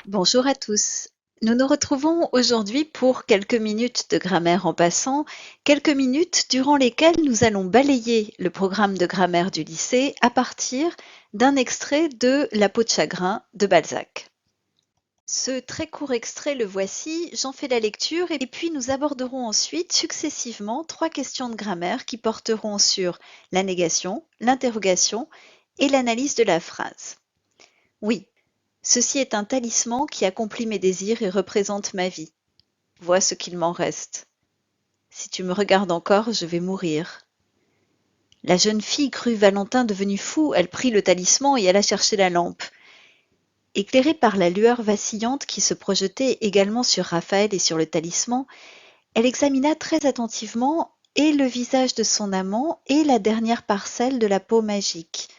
Bonjour à tous. Nous nous retrouvons aujourd'hui pour quelques minutes de grammaire en passant, quelques minutes durant lesquelles nous allons balayer le programme de grammaire du lycée à partir d'un extrait de La peau de chagrin de Balzac. Ce très court extrait, le voici, j'en fais la lecture et puis nous aborderons ensuite successivement 3 questions de grammaire qui porteront sur la négation, l'interrogation et l'analyse de la phrase. Oui, ceci est un talisman qui accomplit mes désirs et représente ma vie. Vois ce qu'il m'en reste. Si tu me regardes encore, je vais mourir. La jeune fille crut Valentin devenu fou, elle prit le talisman et alla chercher la lampe. Éclairée par la lueur vacillante qui se projetait également sur Raphaël et sur le talisman, elle examina très attentivement et le visage de son amant et la dernière parcelle de la peau magique.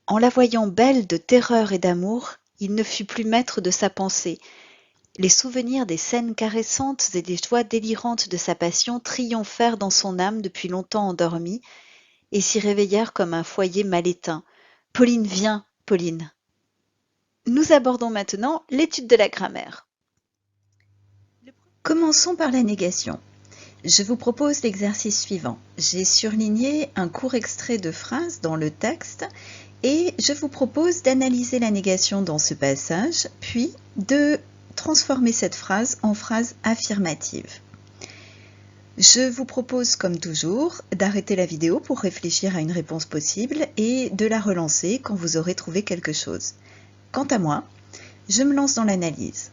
En la voyant belle de terreur et d'amour, il ne fut plus maître de sa pensée. Les souvenirs des scènes caressantes et des joies délirantes de sa passion triomphèrent dans son âme depuis longtemps endormie et s'y réveillèrent comme un foyer mal éteint. Pauline, viens, Pauline. Nous abordons maintenant l'étude de la grammaire. Commençons par la négation. Je vous propose l'exercice suivant. J'ai surligné un court extrait de phrase dans le texte et je vous propose d'analyser la négation dans ce passage, puis de transformer cette phrase en phrase affirmative. Je vous propose, comme toujours, d'arrêter la vidéo pour réfléchir à une réponse possible et de la relancer quand vous aurez trouvé quelque chose. Quant à moi, je me lance dans l'analyse.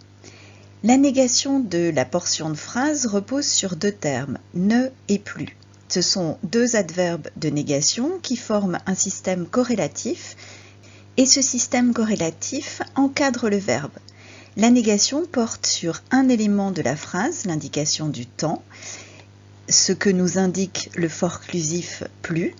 La négation de la portion de phrase repose sur deux termes, ne et plus. Ce sont deux adverbes de négation qui forment un système corrélatif et ce système corrélatif encadre le verbe. La négation porte sur un élément de la phrase, l'indication du temps, ce que nous indique le forclusif plus.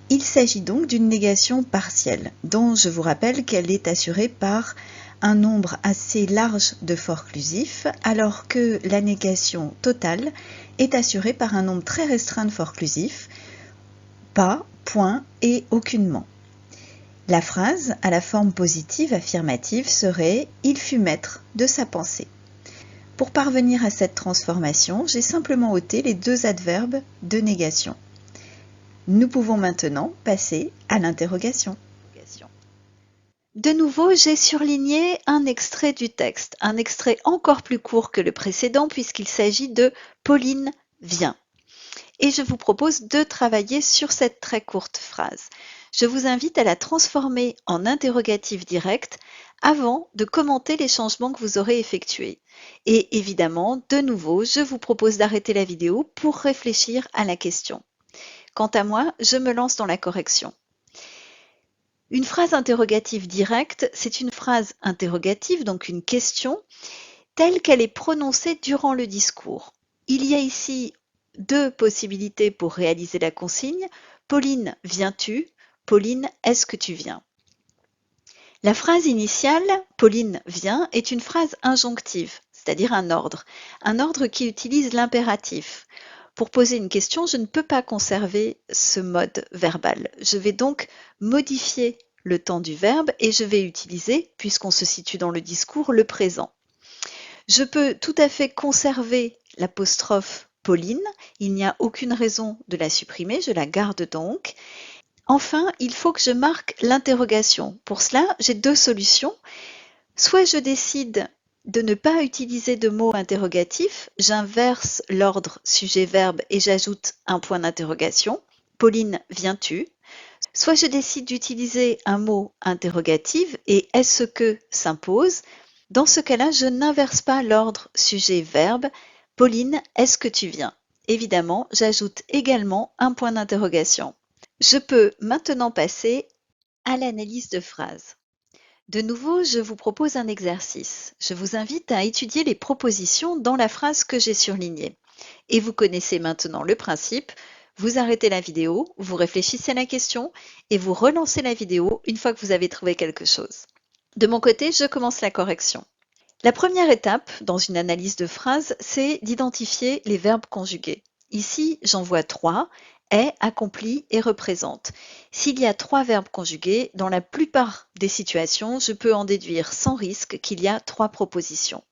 Il s'agit donc d'une négation partielle, dont je vous rappelle qu'elle est assurée par un nombre assez large de forclusifs, alors que la négation totale est assurée par un nombre très restreint de forclusifs, pas, point et aucunement. La phrase à la forme positive affirmative serait « Il fut maître de sa pensée ». Pour parvenir à cette transformation, j'ai simplement ôté les deux adverbes de négation. Nous pouvons maintenant passer à l'interrogation. De nouveau, j'ai surligné un extrait du texte, un extrait encore plus court que le précédent puisqu'il s'agit de « Pauline vient ». Et je vous propose de travailler sur cette très courte phrase. Je vous invite à la transformer en interrogatif direct avant de commenter les changements que vous aurez effectués. Et évidemment, de nouveau, je vous propose d'arrêter la vidéo pour réfléchir à la question. Quant à moi, je me lance dans la correction. Une phrase interrogative directe, c'est une phrase interrogative, donc une question, telle qu'elle est prononcée durant le discours. Il y a ici deux possibilités pour réaliser la consigne. Pauline, viens-tu? Pauline, est-ce que tu viens? La phrase initiale, Pauline vient, est une phrase injonctive, c'est-à-dire un ordre qui utilise l'impératif. Pour poser une question, je ne peux pas conserver ce mode verbal. Je vais donc modifier le temps du verbe et je vais utiliser, puisqu'on se situe dans le discours, le présent. Je peux tout à fait conserver l'apostrophe Pauline, il n'y a aucune raison de la supprimer, je la garde donc. Enfin, il faut que je marque l'interrogation. Pour cela, j'ai deux solutions. Soit je décide de ne pas utiliser de mot interrogatif, j'inverse l'ordre sujet-verbe et j'ajoute un point d'interrogation. Pauline, viens-tu? Soit je décide d'utiliser un mot interrogatif et est-ce que s'impose. Dans ce cas-là, je n'inverse pas l'ordre sujet-verbe. Pauline, est-ce que tu viens? Évidemment, j'ajoute également un point d'interrogation. Je peux maintenant passer à l'analyse de phrases. De nouveau, je vous propose un exercice. Je vous invite à étudier les propositions dans la phrase que j'ai surlignée. Et vous connaissez maintenant le principe. Vous arrêtez la vidéo, vous réfléchissez à la question et vous relancez la vidéo une fois que vous avez trouvé quelque chose. De mon côté, je commence la correction. La première étape dans une analyse de phrase, c'est d'identifier les verbes conjugués. Ici, j'en vois trois. est, accomplit et représente. S'il y a 3 verbes conjugués, dans la plupart des situations, je peux en déduire sans risque qu'il y a 3 propositions.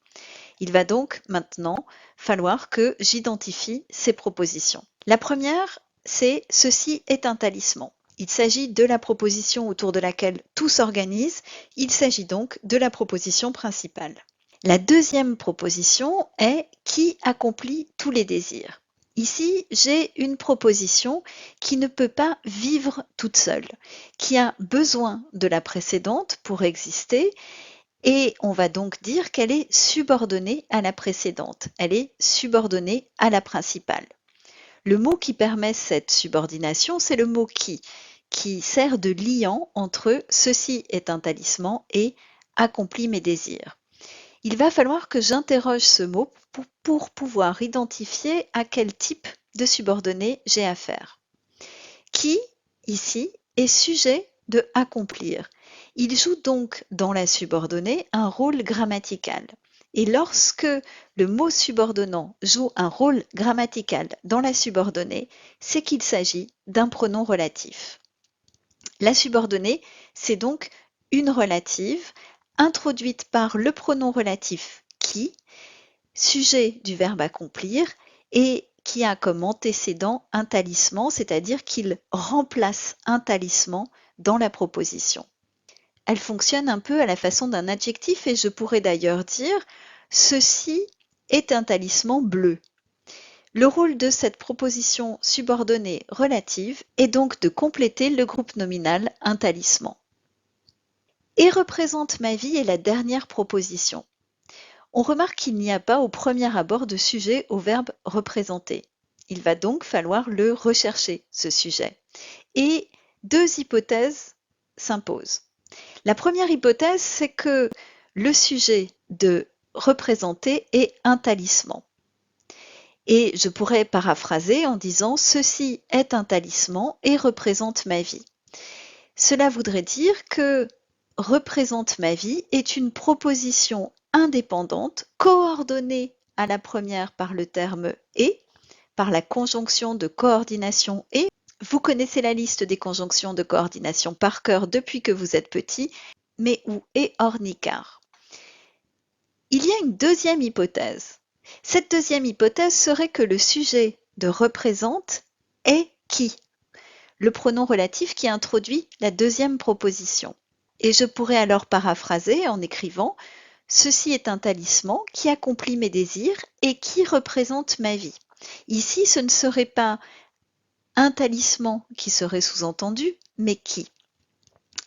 Il va donc maintenant falloir que j'identifie ces propositions. La première, c'est « ceci est un talisman ». Il s'agit de la proposition autour de laquelle tout s'organise, il s'agit donc de la proposition principale. La deuxième proposition est « qui accomplit tous les désirs ». Ici, j'ai une proposition qui ne peut pas vivre toute seule, qui a besoin de la précédente pour exister, et on va donc dire qu'elle est subordonnée à la précédente, elle est subordonnée à la principale. Le mot qui permet cette subordination, c'est le mot qui sert de liant entre « ceci est un talisman » et « accomplit mes désirs ». Il va falloir que j'interroge ce mot pour pouvoir identifier à quel type de subordonné j'ai affaire. Qui, ici, est sujet de accomplir. Il joue donc dans la subordonnée un rôle grammatical. Et lorsque le mot subordonnant joue un rôle grammatical dans la subordonnée, c'est qu'il s'agit d'un pronom relatif. La subordonnée, c'est donc une relative introduite par le pronom relatif qui, sujet du verbe accomplir, et qui a comme antécédent un talisman, c'est-à-dire qu'il remplace un talisman dans la proposition. Elle fonctionne un peu à la façon d'un adjectif et je pourrais d'ailleurs dire « ceci est un talisman bleu ». Le rôle de cette proposition subordonnée relative est donc de compléter le groupe nominal un talisman. Et représente ma vie est la dernière proposition. On remarque qu'il n'y a pas au premier abord de sujet au verbe représenter. Il va donc falloir le rechercher, ce sujet. Et 2 hypothèses s'imposent. La première hypothèse, c'est que le sujet de représenter est un talisman. Et je pourrais paraphraser en disant « ceci est un talisman et représente ma vie ». Cela voudrait dire que « représente ma vie » est une proposition indépendante, coordonnée à la première par le terme « et », par la conjonction de coordination « et ». Vous connaissez la liste des conjonctions de coordination par cœur depuis que vous êtes petit, mais où est ornicar. Il y a une deuxième hypothèse. Cette deuxième hypothèse serait que le sujet de représente est qui? Le pronom relatif qui introduit la deuxième proposition. Et je pourrais alors paraphraser en écrivant « ceci est un talisman qui accomplit mes désirs et qui représente ma vie ». Ici, ce ne serait pas un talisman qui serait sous-entendu, mais qui.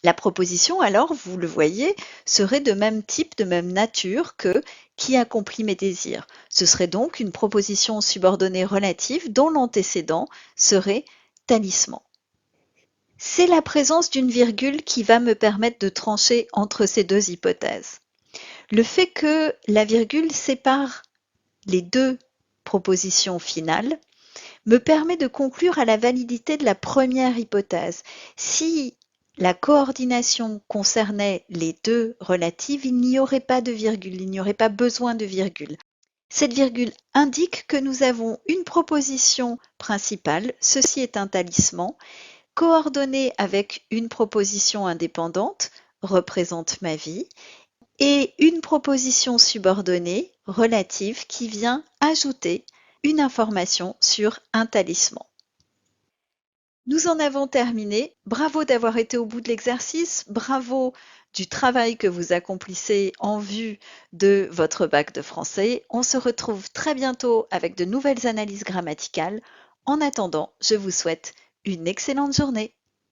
La proposition, alors, vous le voyez, serait de même type, de même nature que « qui accomplit mes désirs ». Ce serait donc une proposition subordonnée relative dont l'antécédent serait « talisman ». C'est la présence d'une virgule qui va me permettre de trancher entre ces 2 hypothèses. Le fait que la virgule sépare les 2 propositions finales me permet de conclure à la validité de la première hypothèse. Si la coordination concernait les 2 relatives, il n'y aurait pas de virgule, il n'y aurait pas besoin de virgule. Cette virgule indique que nous avons une proposition principale, ceci est un talisman, coordonnée avec une proposition indépendante, représente ma vie, et une proposition subordonnée, relative, qui vient ajouter une information sur un talisman. Nous en avons terminé. Bravo d'avoir été au bout de l'exercice. Bravo du travail que vous accomplissez en vue de votre bac de français. On se retrouve très bientôt avec de nouvelles analyses grammaticales. En attendant, je vous souhaite une excellente journée.